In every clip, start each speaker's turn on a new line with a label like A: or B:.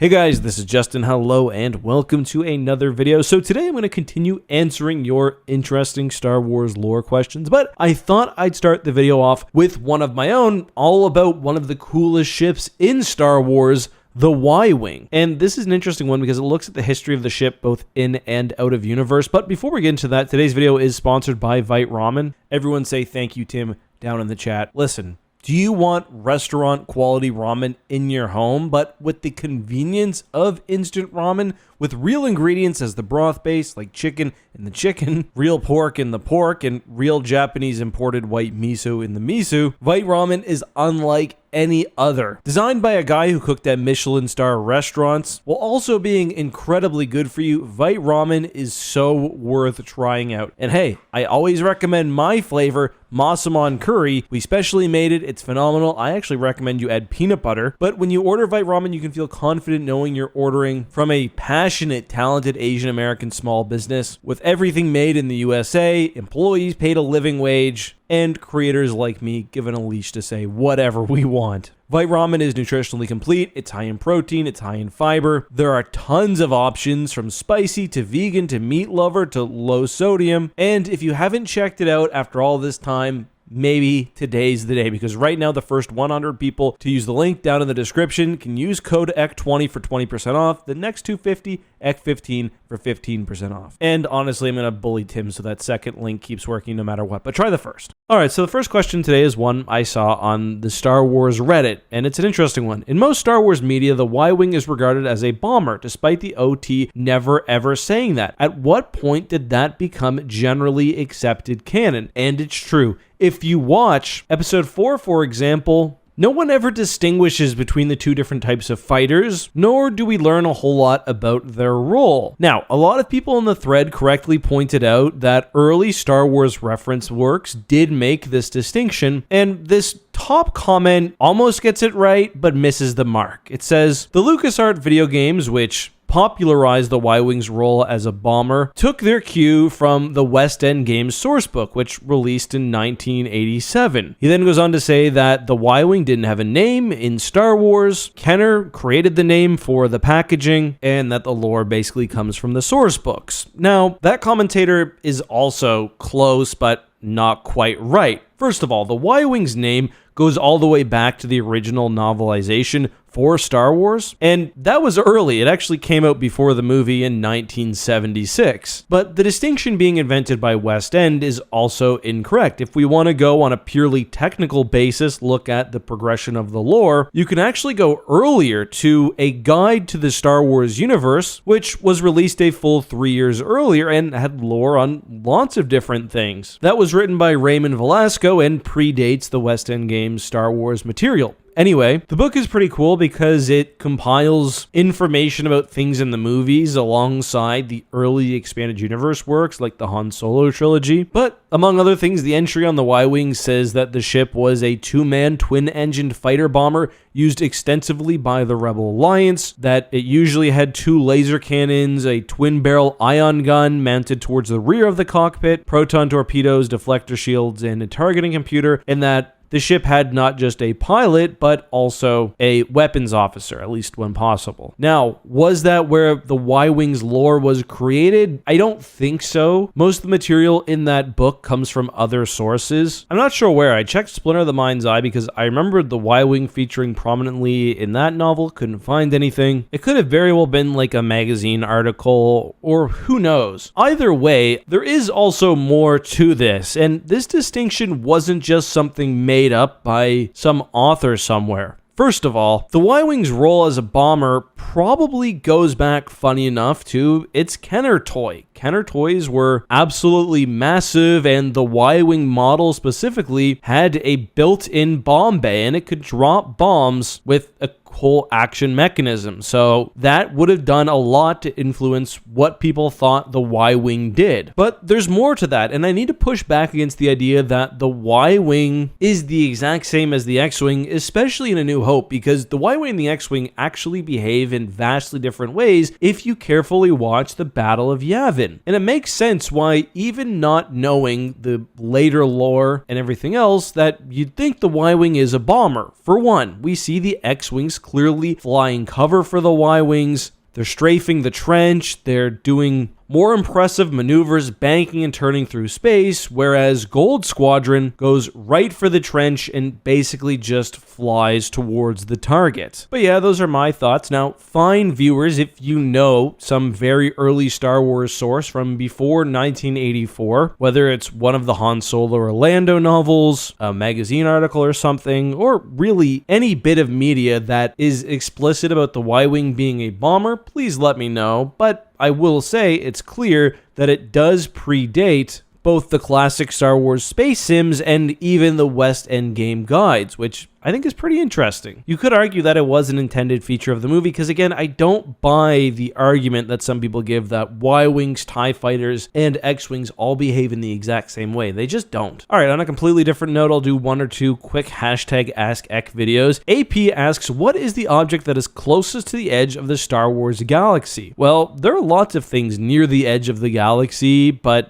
A: Hey guys, this is Justin. Hello and welcome to another video. So today I'm going to continue answering your interesting Star Wars lore questions, but I thought I'd start the video off with one of my own, all about one of the coolest ships in Star Wars, the Y-Wing. And this is an interesting one because it looks at the history of the ship both in and out of universe. But before we get into that, today's video is sponsored by Vite Ramen. Everyone say thank you, Tim, down in the chat. Listen. Do you want restaurant quality ramen in your home, but with the convenience of instant ramen with real ingredients as the broth base, like chicken in the chicken, real pork in the pork, and real Japanese imported white miso in the miso? Vite Ramen is unlike any other. Designed by a guy who cooked at Michelin star restaurants, while also being incredibly good for you, Vite Ramen is so worth trying out. And hey, I always recommend my flavor, Massaman Curry. We specially made it. It's phenomenal. I actually recommend you add peanut butter. But when you order Vite Ramen, you can feel confident knowing you're ordering from a passionate, talented Asian American small business with everything made in the USA, employees paid a living wage, and creators like me given a leash to say whatever we want. Vite Ramen is nutritionally complete, it's high in protein, it's high in fiber. There are tons of options from spicy to vegan to meat lover to low sodium. And if you haven't checked it out after all this time, maybe today's the day, because right now the first 100 people to use the link down in the description can use code ECK20 for 20% off. The next 250, ECK15 for 15% off. And honestly, I'm going to bully Tim so that second link keeps working no matter what, but try the first. All right, so the first question today is one I saw on the Star Wars Reddit, and it's an interesting one. In most Star Wars media, the Y-Wing is regarded as a bomber, despite the OT never ever saying that. At what point did that become generally accepted canon? And it's true. If you watch Episode 4, for example, no one ever distinguishes between the two different types of fighters, nor do we learn a whole lot about their role. Now, a lot of people in the thread correctly pointed out that early Star Wars reference works did make this distinction, and this top comment almost gets it right, but misses the mark. It says, the LucasArts video games, which popularized the Y-Wing's role as a bomber, took their cue from the West End Games sourcebook, which released in 1987. He then goes on to say that the Y-Wing didn't have a name in Star Wars, Kenner created the name for the packaging, and that the lore basically comes from the sourcebooks. Now, that commentator is also close, but not quite right. First of all, the Y-Wing's name goes all the way back to the original novelization for Star Wars, and that was early. It actually came out before the movie in 1976. But the distinction being invented by West End is also incorrect. If we want to go on a purely technical basis, look at the progression of the lore, you can actually go earlier to A Guide to the Star Wars Universe, which was released a full 3 years earlier and had lore on lots of different things. That was written by Raymond Velasco and predates the West End Games Star Wars material. Anyway, the book is pretty cool because it compiles information about things in the movies alongside the early expanded universe works like the Han Solo trilogy. But among other things, the entry on the Y-Wing says that the ship was a two-man twin-engined fighter bomber used extensively by the Rebel Alliance, that it usually had 2 laser cannons, a twin-barrel ion gun mounted towards the rear of the cockpit, proton torpedoes, deflector shields, and a targeting computer, and that the ship had not just a pilot, but also a weapons officer, at least when possible. Now, was that where the Y-Wing's lore was created? I don't think so. Most of the material in that book comes from other sources. I'm not sure where. I checked Splinter of the Mind's Eye because I remembered the Y-Wing featuring prominently in that novel, couldn't find anything. It could have very well been like a magazine article, or who knows. Either way, there is also more to this, and this distinction wasn't just something made up by some author somewhere. First of all, the Y-Wing's role as a bomber probably goes back, funny enough, to its Kenner toy. Kenner toys were absolutely massive, and the Y-Wing model specifically had a built-in bomb bay, and it could drop bombs with a whole action mechanism. So that would have done a lot to influence what people thought the Y-Wing did. But there's more to that, and I need to push back against the idea that the Y-Wing is the exact same as the X-Wing, especially in A New Hope, because the Y-Wing and the X-Wing actually behave in vastly different ways if you carefully watch the Battle of Yavin. And it makes sense why, even not knowing the later lore and everything else, that you'd think the Y-Wing is a bomber. For one, we see the X-Wing's clearly flying cover for the Y-Wings. They're strafing the trench. They're doing more impressive maneuvers, banking and turning through space, whereas Gold Squadron goes right for the trench and basically just flies towards the target. But yeah, those are my thoughts. Now, fine viewers, if you know some very early Star Wars source from before 1984, whether it's one of the Han Solo or Lando novels, a magazine article or something, or really any bit of media that is explicit about the Y-Wing being a bomber, please let me know. But I will say it's clear that it does predate both the classic Star Wars space sims and even the West End game guides, which I think is pretty interesting. You could argue that it was an intended feature of the movie because, again, I don't buy the argument that some people give that Y-Wings, TIE Fighters, and X-Wings all behave in the exact same way. They just don't. All right, on a completely different note, I'll do one or two quick hashtag AskEck videos. AP asks, what is the object that is closest to the edge of the Star Wars galaxy? Well, there are lots of things near the edge of the galaxy, but,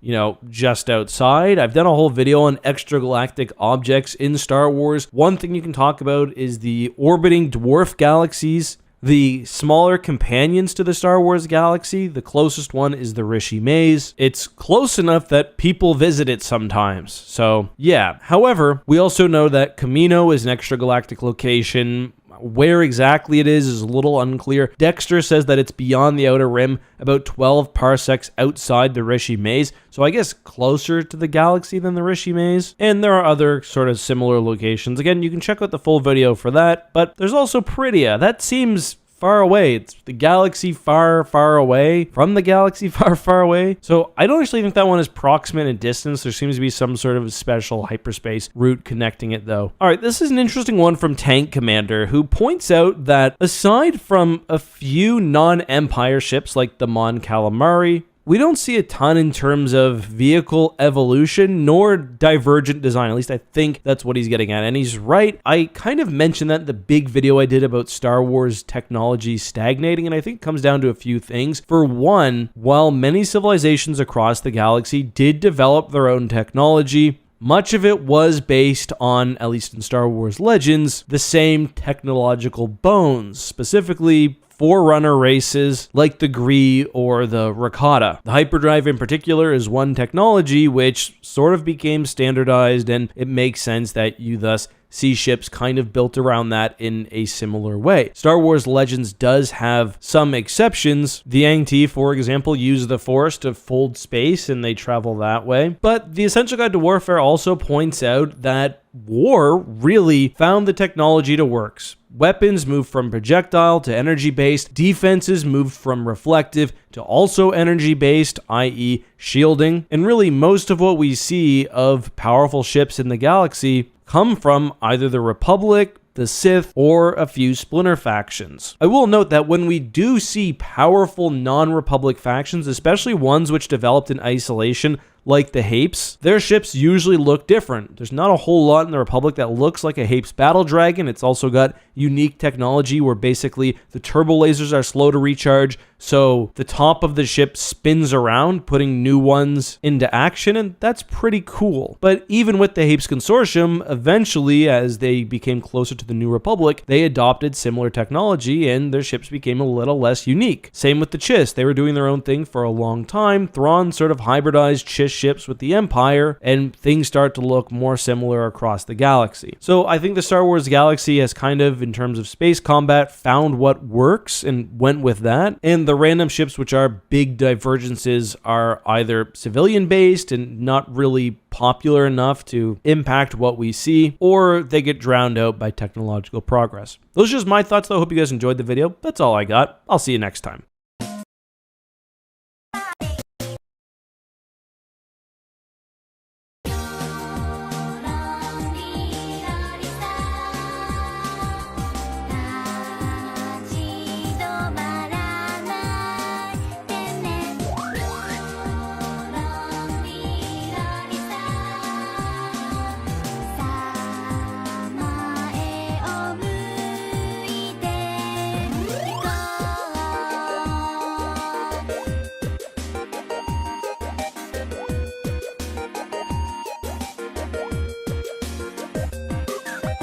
A: just outside. I've done a whole video on extragalactic objects in Star Wars. One thing you can talk about is the orbiting dwarf galaxies, the smaller companions to the Star Wars galaxy. The closest one is the Rishi Maze. It's close enough that people visit it sometimes. So yeah. However, we also know that Camino is an extragalactic location. Where exactly it is a little unclear. Dexter says that it's beyond the outer rim, about 12 parsecs outside the Rishi Maze, so I guess closer to the galaxy than the Rishi Maze. And there are other sort of similar locations. Again, you can check out the full video for that, but there's also Pridia. That seems far away. It's the galaxy far, far away from the galaxy far, far away. So I don't actually think that one is proximate in distance. There seems to be some sort of special hyperspace route connecting it though. All right, this is an interesting one from Tank Commander, who points out that aside from a few non-Empire ships like the Mon Calamari, we don't see a ton in terms of vehicle evolution nor divergent design. At least I think that's what he's getting at. And he's right. I kind of mentioned that in the big video I did about Star Wars technology stagnating, and I think it comes down to a few things. For one, while many civilizations across the galaxy did develop their own technology, much of it was based on, at least in Star Wars Legends, the same technological bones, specifically Forerunner races like the Gree or the Rakata. The hyperdrive in particular is one technology which sort of became standardized, and it makes sense that you thus see ships kind of built around that in a similar way. Star Wars Legends does have some exceptions. The Yang-T, for example, use the Force to fold space and they travel that way. But the Essential Guide to Warfare also points out that war really found the technology to works. Weapons moved from projectile to energy-based. Defenses moved from reflective to also energy-based, i.e. shielding. And really, most of what we see of powerful ships in the galaxy come from either the Republic, the Sith, or a few splinter factions. I will note that when we do see powerful non-Republic factions, especially ones which developed in isolation, like the Hapes, their ships usually look different. There's not a whole lot in the Republic that looks like a Hapes battle dragon. It's also got unique technology where basically the turbo lasers are slow to recharge, so the top of the ship spins around, putting new ones into action, and that's pretty cool. But even with the Hapes Consortium, eventually, as they became closer to the New Republic, they adopted similar technology, and their ships became a little less unique. Same with the Chiss. They were doing their own thing for a long time. Thrawn sort of hybridized Chiss ships with the Empire, and things start to look more similar across the galaxy. So I think the Star Wars galaxy has kind of, in terms of space combat, found what works and went with that. And the random ships which are big divergences are either civilian-based and not really popular enough to impact what we see, or they get drowned out by technological progress. Those are just my thoughts though. Hope you guys enjoyed the video. That's all I got. I'll see you next time.